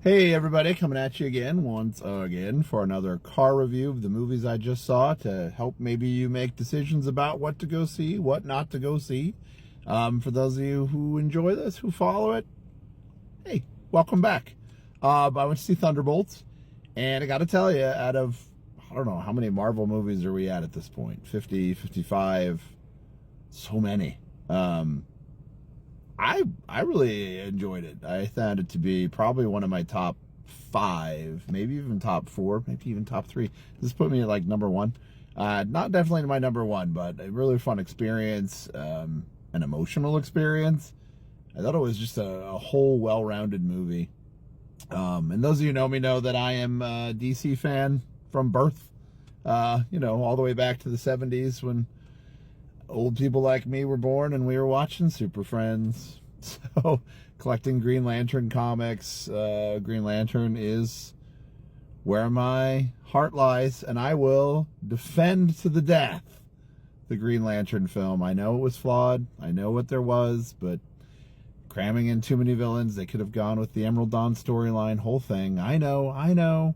Hey everybody, coming at you again, once again, for another car review of the movies I just saw to help maybe you make decisions about what to go see, what not to go see. For those of you who enjoy this, who follow it, hey, welcome back. I went to see Thunderbolts, and I gotta tell you, out of, I don't know, how many Marvel movies are we at this point? 50, 55, so many. I really enjoyed it. I found it to be probably one of my top 5, maybe even top 4, maybe even top 3. This put me at like number 1. Not definitely my number 1, but a really fun experience, an emotional experience. I thought it was just a whole well-rounded movie. And those of you who know me know that I am a DC fan from birth. All the way back to the 70s when old people like me were born and we were watching Super Friends. So collecting Green Lantern comics. Green Lantern is where my heart lies, and I will defend to the death the Green Lantern film. I know it was flawed. I know what there was, but cramming in too many villains. They could have gone with the Emerald Dawn storyline, whole thing. I know.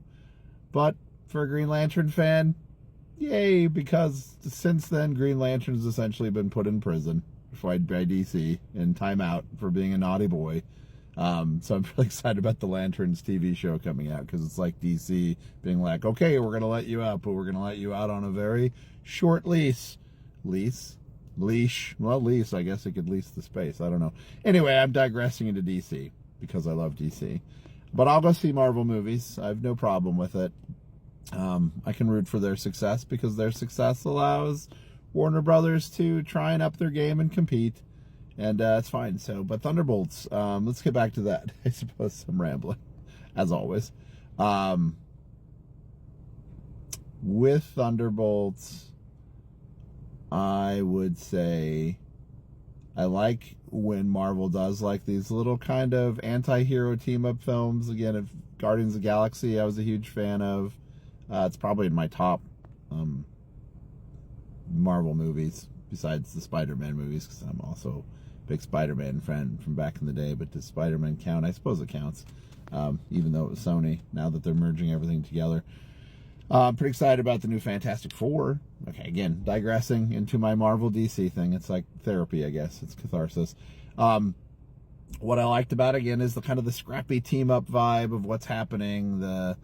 But for a Green Lantern fan, yay, because since then, Green Lantern's essentially been put in prison by DC in timeout for being a naughty boy. So I'm really excited about the Lanterns TV show coming out, because it's like DC being like, okay, we're going to let you out, but we're going to let you out on a very short leash. Well, lease, I guess it could lease the space. I don't know. Anyway, I'm digressing into DC because I love DC. But I'll go see Marvel movies. I have no problem with it. I can root for their success because their success allows Warner Brothers to try and up their game and compete, and it's fine. But Thunderbolts, let's get back to that. I suppose I'm rambling, as always. With Thunderbolts, I would say I like when Marvel does like these little kind of anti-hero team-up films. Again, if Guardians of the Galaxy, I was a huge fan of. It's probably in my top Marvel movies, besides the Spider-Man movies, because I'm also a big Spider-Man fan from back in the day. But does Spider-Man count? I suppose it counts, even though it was Sony, now that they're merging everything together. I'm pretty excited about the new Fantastic Four. Okay, again, digressing into my Marvel DC thing. It's like therapy, I guess. It's catharsis. What I liked about it, again, is the kind of the scrappy team-up vibe of what's happening.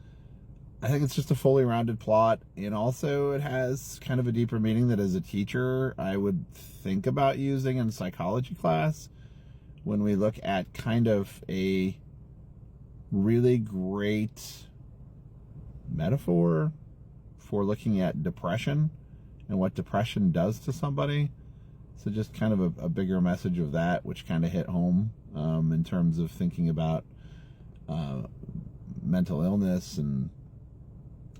I think it's just a fully rounded plot, and also it has kind of a deeper meaning that as a teacher I would think about using in psychology class when we look at kind of a really great metaphor for looking at depression and what depression does to somebody. So just kind of a bigger message of that, which kind of hit home in terms of thinking about mental illness and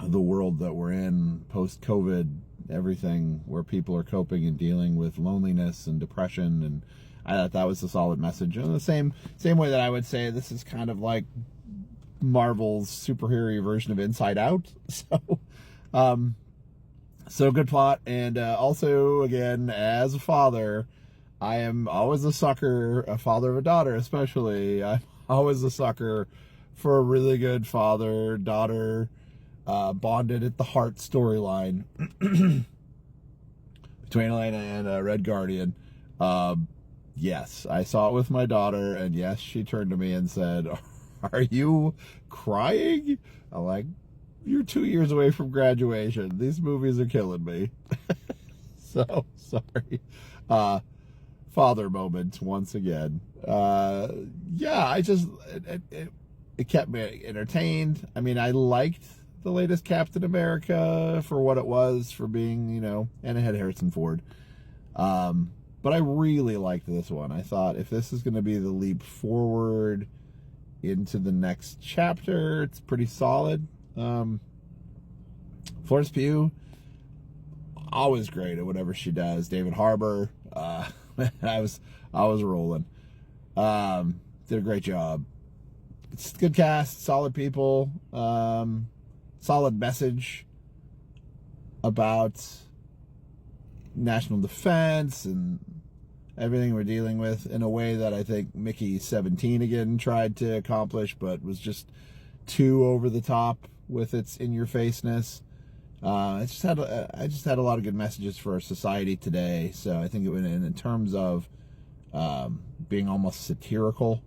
the world that we're in post-COVID, everything where people are coping and dealing with loneliness and depression. And I thought that was a solid message. In the same way that I would say this is kind of like Marvel's superhero version of Inside Out. So good plot. And also, again, as a father, I am always a sucker, a father of a daughter especially, I'm always a sucker for a really good father-daughter bonded at the heart storyline between Elena and Red Guardian. Yes, I saw it with my daughter, and yes, she turned to me and said, "Are you crying?" I'm like, "You're 2 years away from graduation. These movies are killing me." So sorry. Father moment once again. Yeah, it kept me entertained. I mean, I liked the latest Captain America for what it was, for being, and it had Harrison Ford. But I really liked this one. I thought, if this is going to be the leap forward into the next chapter, it's pretty solid. Florence Pugh, always great at whatever she does. David Harbour, I was rolling. Did a great job. It's a good cast, solid people, solid message about national defense, and everything we're dealing with in a way that I think Mickey 17 again tried to accomplish, but was just too over the top with its in-your-faceness. I just had a lot of good messages for our society today. So I think it went in terms of being almost satirical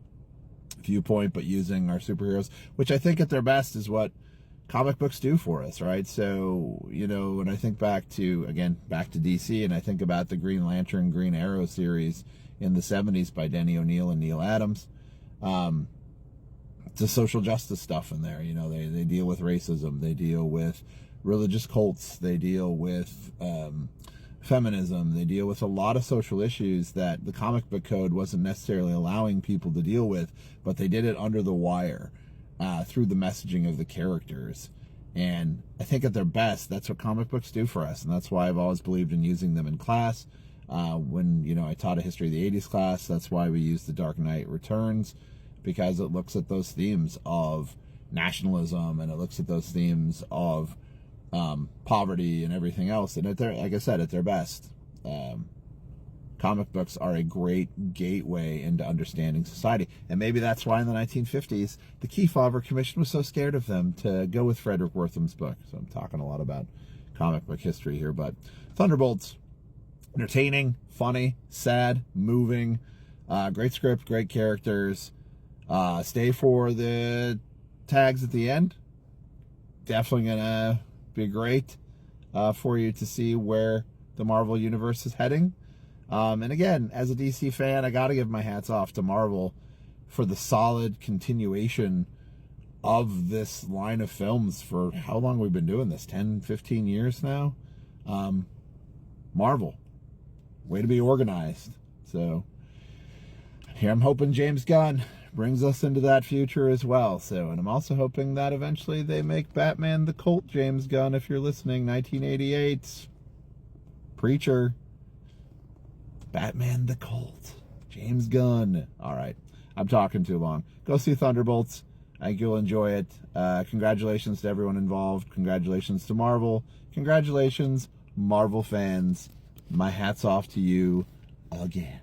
viewpoint, but using our superheroes, which I think at their best is what comic books do for us, right? So, you know, when I think back to DC, and I think about the Green Lantern, Green Arrow series in the 70s by Denny O'Neil and Neil Adams, the social justice stuff in there. You know, they deal with racism, they deal with religious cults, they deal with feminism, they deal with a lot of social issues that the comic book code wasn't necessarily allowing people to deal with, but they did it under the wire through the messaging of the characters. And I think at their best, that's what comic books do for us, and that's why I've always believed in using them in class. When, you know, I taught a history of the 80s class, that's why we use The Dark Knight Returns, because it looks at those themes of nationalism, and it looks at those themes of poverty and everything else. And like I said, at their best, comic books are a great gateway into understanding society. And maybe that's why in the 1950s, the Kefauver Commission was so scared of them to go with Frederick Wertham's book. So I'm talking a lot about comic book history here, but Thunderbolts, entertaining, funny, sad, moving, great script, great characters. Stay for the tags at the end. Definitely gonna be great for you to see where the Marvel Universe is heading. And again, as a DC fan, I got to give my hats off to Marvel for the solid continuation of this line of films for how long we've been doing this, 10, 15 years now. Marvel, way to be organized. So here I'm hoping James Gunn brings us into that future as well. So, and I'm also hoping that eventually they make Batman the Cult James Gunn. If you're listening, 1988, Preacher, Batman the Cult, James Gunn. All right, I'm talking too long. Go see Thunderbolts. I think you'll enjoy it. Congratulations to everyone involved. Congratulations to Marvel. Congratulations, Marvel fans. My hat's off to you again.